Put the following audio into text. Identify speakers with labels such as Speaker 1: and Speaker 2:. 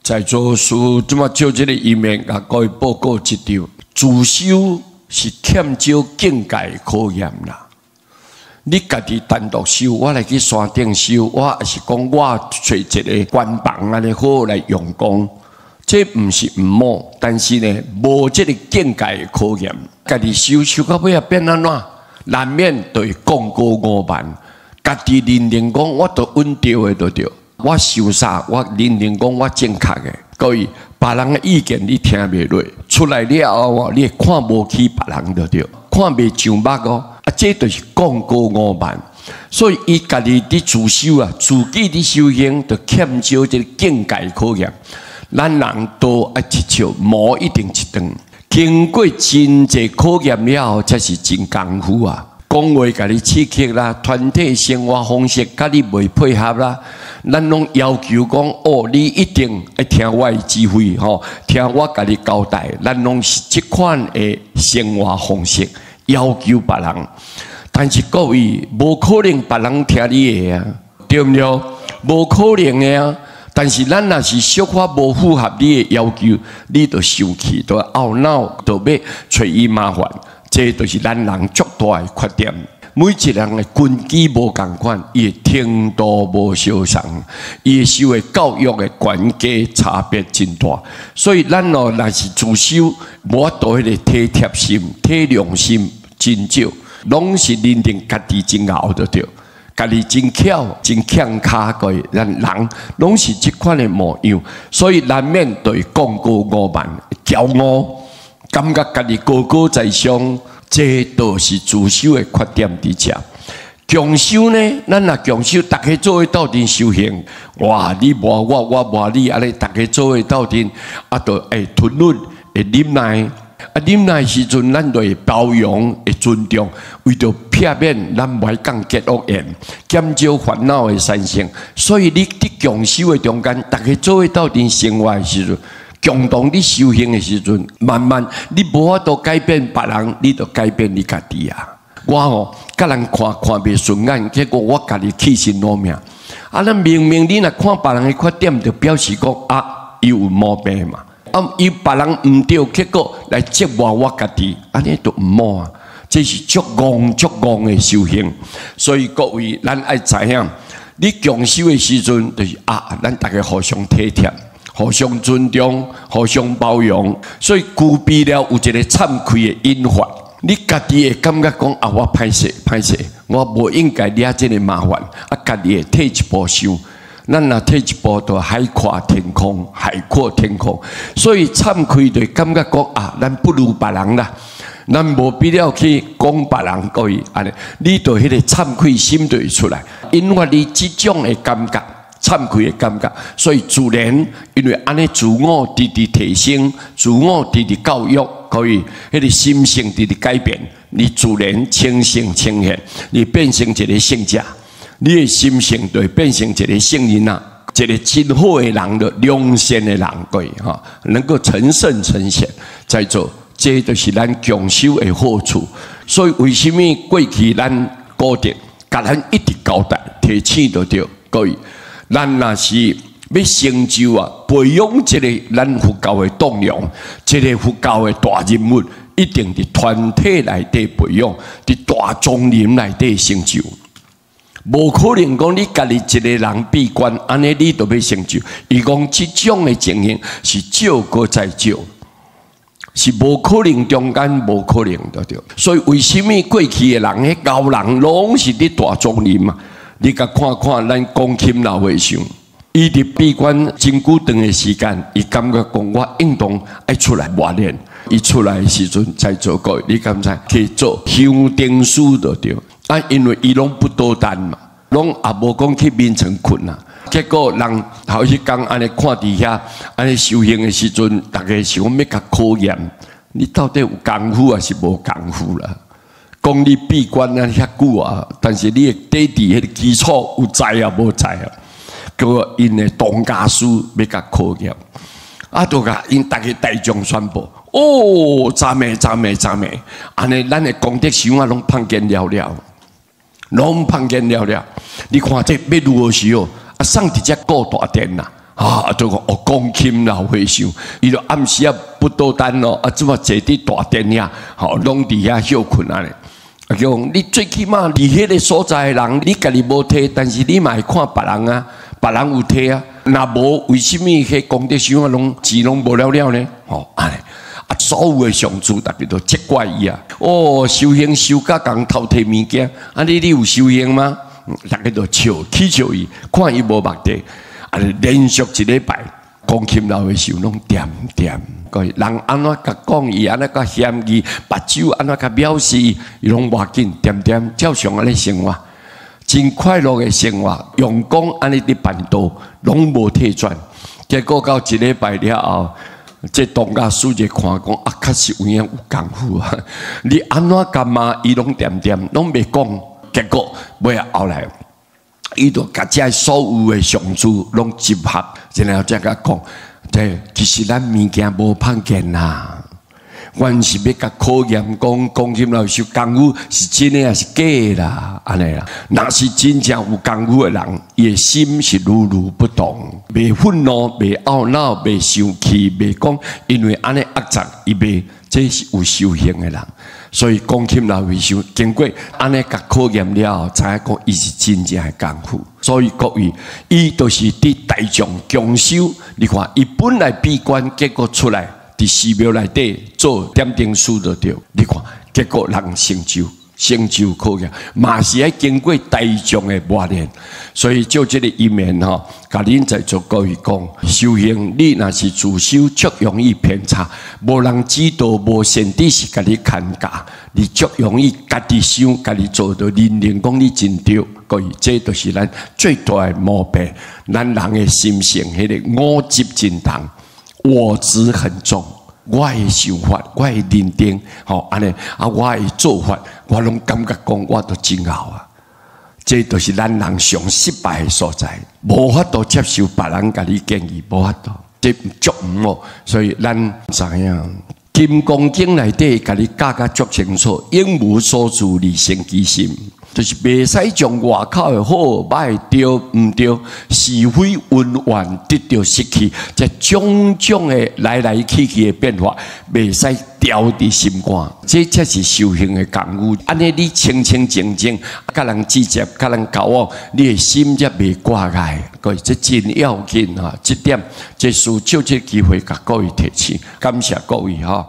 Speaker 1: 在座师这么就这个一面，甲各位报告一条：自修是欠少境界考验啦。你家己单独修，我来去山顶修，我也是讲我找一个官房安尼好来用功，这毋是毋好，但是呢，无这个境界考验，家己修到尾啊变安怎？难免就会讲过5万。家己认定讲，我都稳着的就对。我修啥？我认定讲我正确的。各位，别人的意见你听袂落，出来了后，你看无起别人就对，看袂上目哦。啊，这就是讲过5万。所以伊家己伫自修啊，自己伫修行，就欠少这个境界考验。咱人都爱一笑，无一定一顿。经过真济考验了后，才是真功夫啊。讲话甲你刺激啦，团体生活方式甲你袂配合啦，咱拢要求讲哦，你一定要听我的指挥吼，听我甲你交代，咱拢是这款的生活方式要求别人，但是各位无可能别人听你的啊，对不对？无可能的啊。但是咱若是小可无符合你的要求，你就生气，就懊恼，就要找伊麻烦。这就是咱人最大的缺点。每一个人的根基无同款，伊的程度无相同，伊受的教育的关系差别真大。所以咱若是自修，无多迄个体贴心、体谅心真少，拢是认定家己真熬就对，家己真巧、真强卡个人拢是这款的模样，所以难免对讲过5万，骄傲。感觉家己高高在上，这都是自修的缺点伫遮。强修呢，咱若强修，大家做伙斗阵修行，哇！你磨我，我磨你，安尼大家做伙斗阵，啊，就会吞忍，会忍耐。啊，忍耐时阵，咱就会包容，会尊重，为着避免咱歹讲结恶缘，减少烦恼的产生。所以你伫强修的中间，大家做伙斗阵生活的时阵。共同你修行的时阵，慢慢你无法度改变别人，你就改变你家己啊！我哦，甲人看袂顺眼，结果我家己气心攞命。啊，咱明明你若看别人的缺点，就表示讲啊，伊有毛病嘛。啊，伊别人毋对，结果来折磨我家己，安尼都毋好啊！这是足戆的修行。所以各位，咱爱知影，你强修的时阵，就是啊，咱大家互相体贴。互相尊重，互相包容，所以具备了有一个忏悔的因法。你家己会感觉讲啊，我歹势，我无应该惹这个麻烦，啊，家己会退一步想，咱若退一步，就海阔天空，所以忏悔就感觉讲啊，咱不如别人啦，咱无必要去讲别人各位安尼，你对迄个忏悔心就会出来，因为你这种的感觉。忏悔的感觉，所以自然因为安尼自我直提升，自我直教育，可以迄个心性直改变，你自然清醒呈现，你变成一个圣者，你的心性就会变成一个圣人啊，一个真好的人的良善的人，可以哈，能够成圣成贤，在做，这就是咱强修的好处。所以为什么过去咱固定，甲咱一直交代提醒就对，各位。咱若是要成就啊，培养这个咱佛教的栋梁，这个佛教的大人物，一定伫团体内底培养，伫大庄严内底成就。无可能讲你家己一个人闭关，安尼你都要成就。伊讲这种的情形是少过再少，是无可能，中间无可能的对。所以为什么过去的人，迄高人拢是伫大庄严嘛？你甲看看咱讲钦老和尚，伊伫闭关真久长的时间，伊感觉讲我运动爱出来磨练，伊出来的时阵才做过，你敢知？去做香灯师就对。啊，因为伊拢不多单嘛，拢也无讲去眠床困啊。结果人头一工安尼看伫遐，安尼修行的时阵，大家是讲要甲考验，你到底有功夫还是无功夫啦？讲你闭关啊遐久啊，但是你的底底迄个基础有在啊无在啊？结果因的当家师要甲考验，啊，就甲因大家大众宣布，哦，赞美，安尼咱的功德箱啊，拢碰见了，拢碰见了。你看这要如何时候啊？送伫只高大殿呐，啊，就讲哦，讲琴老和尚，伊就暗时啊不多单咯，啊，怎么坐伫大殿遐，吼，拢伫遐休困啊咧。啊，讲你最起码离迄个所在的人，你家己无体，但是你嘛会看别人啊，别人有体啊。若无，为什么迄功德箱啊，拢钱拢无了了呢？吼，安尼。啊，所有的上主大家都责怪伊啊！哦，修行修甲共偷摕物件，啊，你有修行吗？大家都笑，起笑伊，看伊无目的，啊，连续一礼拜，讲琴老的时候拢点点，人安怎甲讲伊，安怎甲嫌伊，目睭安怎甲藐视伊，伊拢无紧，点点照常安尼生活，真快乐的生活，用功安尼伫办道，拢无退转。结果到一礼拜了后。这当家师就看讲啊，确实有影有功夫啊！你安怎干嘛？伊拢点点，拢袂讲。结果尾后来，伊就甲这所有的上主拢集合，然后再甲讲，这其实咱物件无碰见啦。阮是要甲考验讲金老师功夫是真的还是假啦？安尼啦，若是真正有功夫的人，伊的心是如如不动，袂愤怒，袂懊恼，袂生气，袂讲，因为安尼恶杂，伊袂，这是有修行的人。所以讲金老师经过安尼甲考验了后，知影讲伊是真正的功夫。所以各位，伊就是伫大众共修。你看，伊本来闭关，结果出来。伫寺庙内底做点灯师就对，你看，结果人成就可见，嘛是要经过大众的磨练，所以就这个一面吼，甲恁在座各位讲，修行你若是自修，足容易偏差，无人指导，无先知是甲你看教，你足容易家己想，家己做到，认讲你真对，各位，这都是咱最大的毛病，咱人的心性，迄个我执真重。我执很重，我的想法，我的认定，吼安尼啊，我的做法，我拢感觉讲，我都真好啊。这都是咱人上失败的所在，无法度接受别人甲你建议，无法度，这足唔好。所以咱知影《金刚经》内底甲你教甲足清楚，应无所住，而生其心。就是袂使从外口的好歹对唔对是非温婉得到失去，这种种的来来去去的变化，袂使掉伫心肝。这才是修行的功夫。安尼你清清静静，甲人直接，甲人交往，你的心才袂挂碍。各位，这真要紧哈！这点，这需就这机会甲各位提起，感谢各位哈。